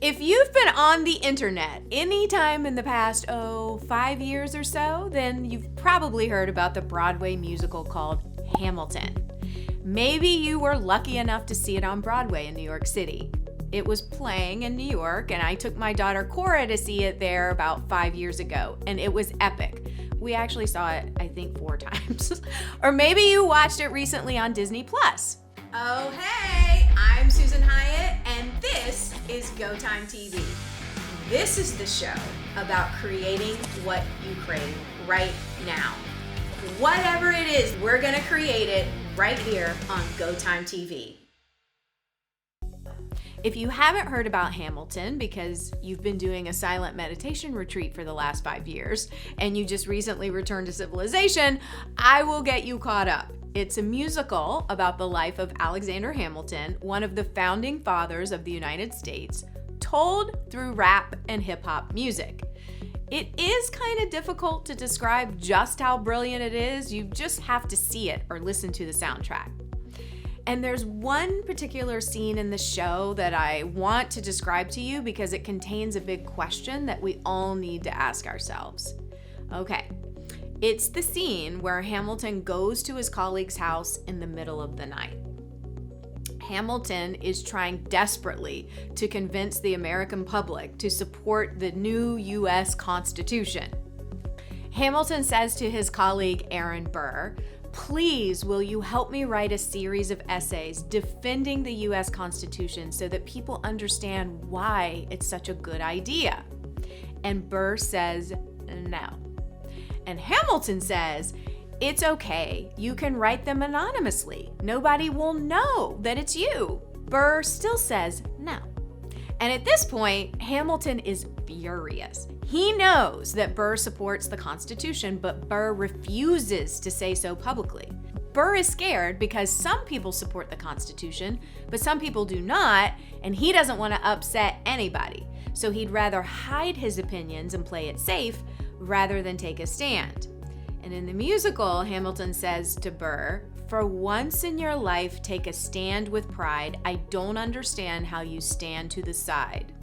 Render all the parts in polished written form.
If you've been on the internet anytime in the past, 5 years or so, then you've probably heard about the Broadway musical called Hamilton. Maybe you were lucky enough to see it on Broadway in New York City. It was playing in New York, and I took my daughter Cora to see it there about 5 years ago, and it was epic. We actually saw it, I think, 4 times. Or maybe you watched it recently on Disney+. Oh, hey, I'm Susan Hyatt, and this is Go Time TV. This is the show about creating what you crave right now. Whatever it is, we're gonna create it right here on Go Time TV. If you haven't heard about Hamilton because you've been doing a silent meditation retreat for the last 5 years and you just recently returned to civilization, I will get you caught up. It's a musical about the life of Alexander Hamilton, one of the founding fathers of the United States, told through rap and hip-hop music. It is kind of difficult to describe just how brilliant it is. You just have to see it or listen to the soundtrack. And there's one particular scene in the show that I want to describe to you because it contains a big question that we all need to ask ourselves. Okay, it's the scene where Hamilton goes to his colleague's house in the middle of the night. Hamilton is trying desperately to convince the American public to support the new U.S. Constitution. Hamilton says to his colleague Aaron Burr, "Please, will you help me write a series of essays defending the U.S. Constitution so that people understand why it's such a good idea?" And Burr says no. And Hamilton says, "It's okay, you can write them anonymously. Nobody will know that it's you." Burr still says no. And at this point, Hamilton is furious. He knows that Burr supports the Constitution, but Burr refuses to say so publicly. Burr is scared because some people support the Constitution, but some people do not, and he doesn't want to upset anybody. So he'd rather hide his opinions and play it safe rather than take a stand. And in the musical, Hamilton says to Burr, "For once in your life, take a stand with pride. I don't understand how you stand to the side."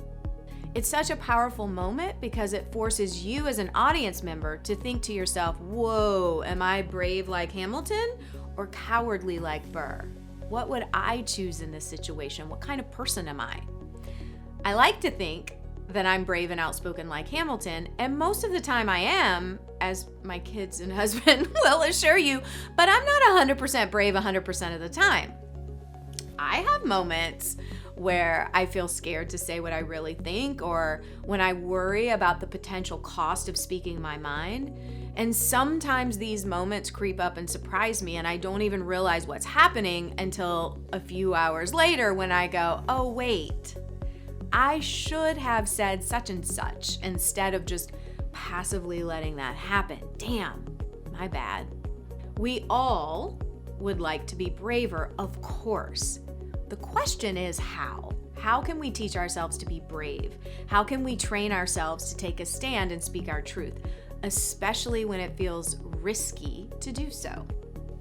It's such a powerful moment because it forces you as an audience member to think to yourself, whoa, am I brave like Hamilton or cowardly like Burr? What would I choose in this situation? What kind of person am I? I like to think that I'm brave and outspoken like Hamilton, and most of the time I am, as my kids and husband will assure you, but I'm not 100% brave 100% of the time. I have moments where I feel scared to say what I really think, or when I worry about the potential cost of speaking my mind. And sometimes these moments creep up and surprise me, and I don't even realize what's happening until a few hours later when I go, oh wait, I should have said such and such instead of just passively letting that happen. Damn, my bad. We all would like to be braver, of course. The question is how? How can we teach ourselves to be brave? How can we train ourselves to take a stand and speak our truth, especially when it feels risky to do so?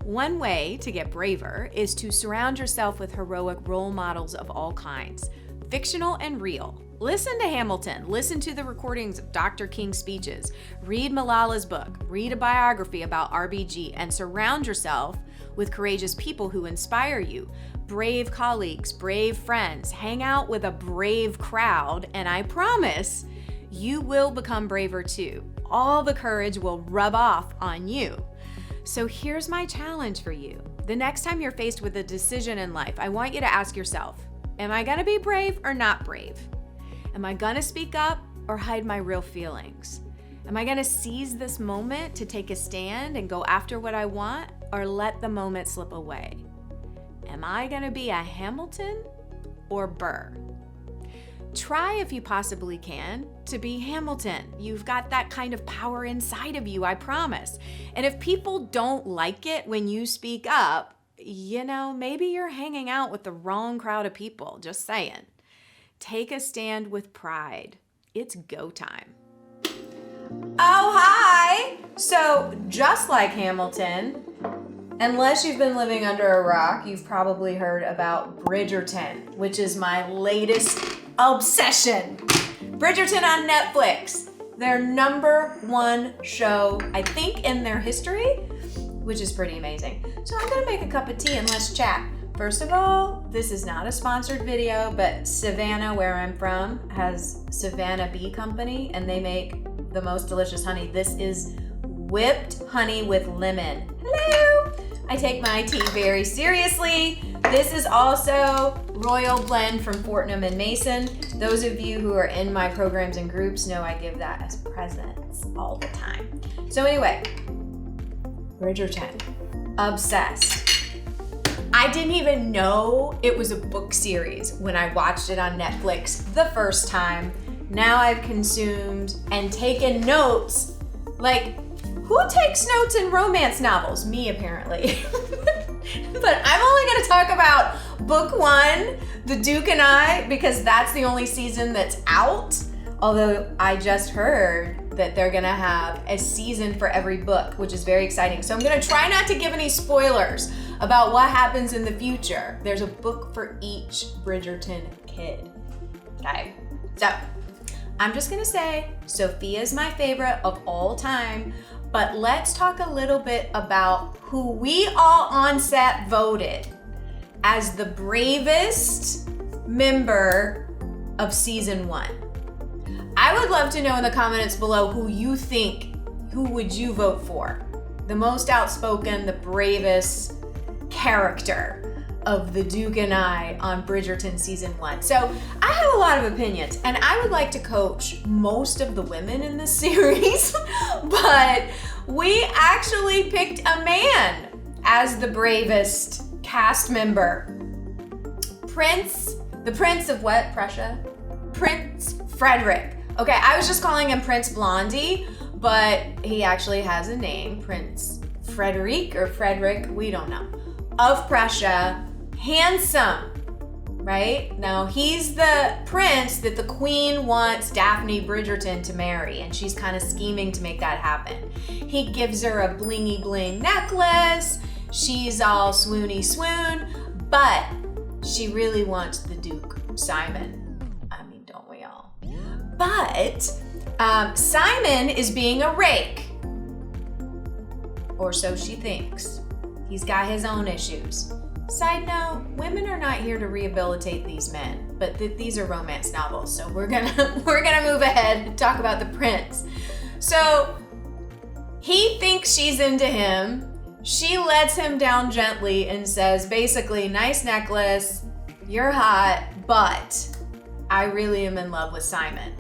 One way to get braver is to surround yourself with heroic role models of all kinds, fictional and real. Listen to Hamilton, listen to the recordings of Dr. King's speeches, read Malala's book, read a biography about RBG, and surround yourself with courageous people who inspire you. Brave colleagues, brave friends, hang out with a brave crowd, and I promise you will become braver too. All the courage will rub off on you. So here's my challenge for you. The next time you're faced with a decision in life, I want you to ask yourself, am I gonna be brave or not brave? Am I gonna speak up or hide my real feelings? Am I gonna seize this moment to take a stand and go after what I want, or let the moment slip away? Am I gonna be a Hamilton or Burr? Try, if you possibly can, to be Hamilton. You've got that kind of power inside of you, I promise. And if people don't like it when you speak up, maybe you're hanging out with the wrong crowd of people, just saying. Take a stand with pride. It's go time. Oh, hi! So, just like Hamilton, unless you've been living under a rock, you've probably heard about Bridgerton, which is my latest obsession. Bridgerton on Netflix. Their #1 show, I think, in their history, which is pretty amazing. So I'm gonna make a cup of tea and let's chat. First of all, this is not a sponsored video, but Savannah, where I'm from, has Savannah Bee Company, and they make the most delicious honey. This is whipped honey with lemon. Hello! I take my tea very seriously. This is also Royal Blend from Fortnum & Mason. Those of you who are in my programs and groups know I give that as presents all the time. So anyway, Bridgerton, obsessed. I didn't even know it was a book series when I watched it on Netflix the first time. Now I've consumed and taken notes. Like, who takes notes in romance novels? Me, apparently. But I'm only gonna talk about book 1, The Duke and I, because that's the only season that's out. Although I just heard that they're gonna have a season for every book, which is very exciting. So I'm gonna try not to give any spoilers about what happens in the future. There's a book for each Bridgerton kid, okay? So I'm just gonna say Sophia's my favorite of all time, but let's talk a little bit about who we all on set voted as the bravest member of season 1. I would love to know in the comments below who would you vote for? The most outspoken, the bravest character of the Duke and I on Bridgerton season 1. So I have a lot of opinions, and I would like to coach most of the women in this series, but we actually picked a man as the bravest cast member. The Prince of what, Prussia? Prince Frederick. Okay, I was just calling him Prince Blondie, but he actually has a name, Prince Frederick or Frederick, we don't know. Of Prussia, handsome, right? Now he's the prince that the queen wants Daphne Bridgerton to marry, and she's kind of scheming to make that happen. He gives her a blingy bling necklace, she's all swoony swoon, but she really wants the Duke, Simon. I mean, don't we all? But Simon is being a rake, or so she thinks. He's got his own issues. Side note, women are not here to rehabilitate these men, but these are romance novels, so we're gonna move ahead and talk about the prince. So he thinks she's into him. She lets him down gently and says, basically, nice necklace, you're hot, but I really am in love with Simon.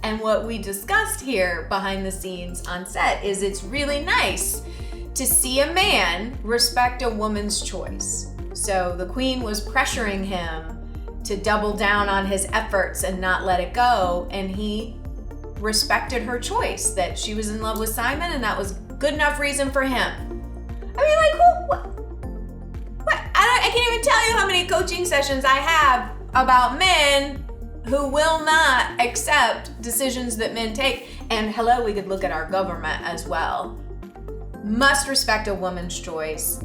And what we discussed here behind the scenes on set is it's really nice to see a man respect a woman's choice. So the queen was pressuring him to double down on his efforts and not let it go, and he respected her choice that she was in love with Simon, and that was good enough reason for him. I mean, like, what? I can't even tell you how many coaching sessions I have about men who will not accept decisions that men take. And hello, we could look at our government as well. Must respect a woman's choice.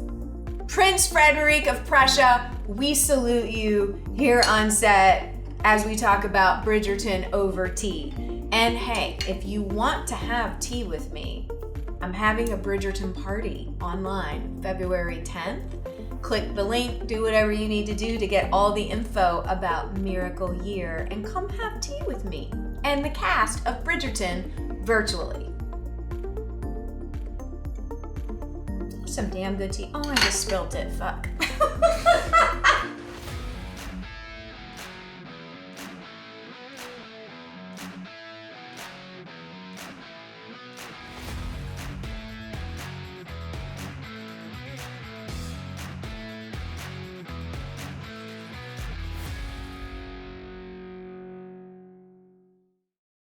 Prince Frederick of Prussia, we salute you here on set as we talk about Bridgerton over tea. And hey, if you want to have tea with me, I'm having a Bridgerton party online February 10th. Click the link, do whatever you need to do to get all the info about Miracle Year, and come have tea with me and the cast of Bridgerton virtually. Some damn good tea. Oh, I just spilt it, fuck.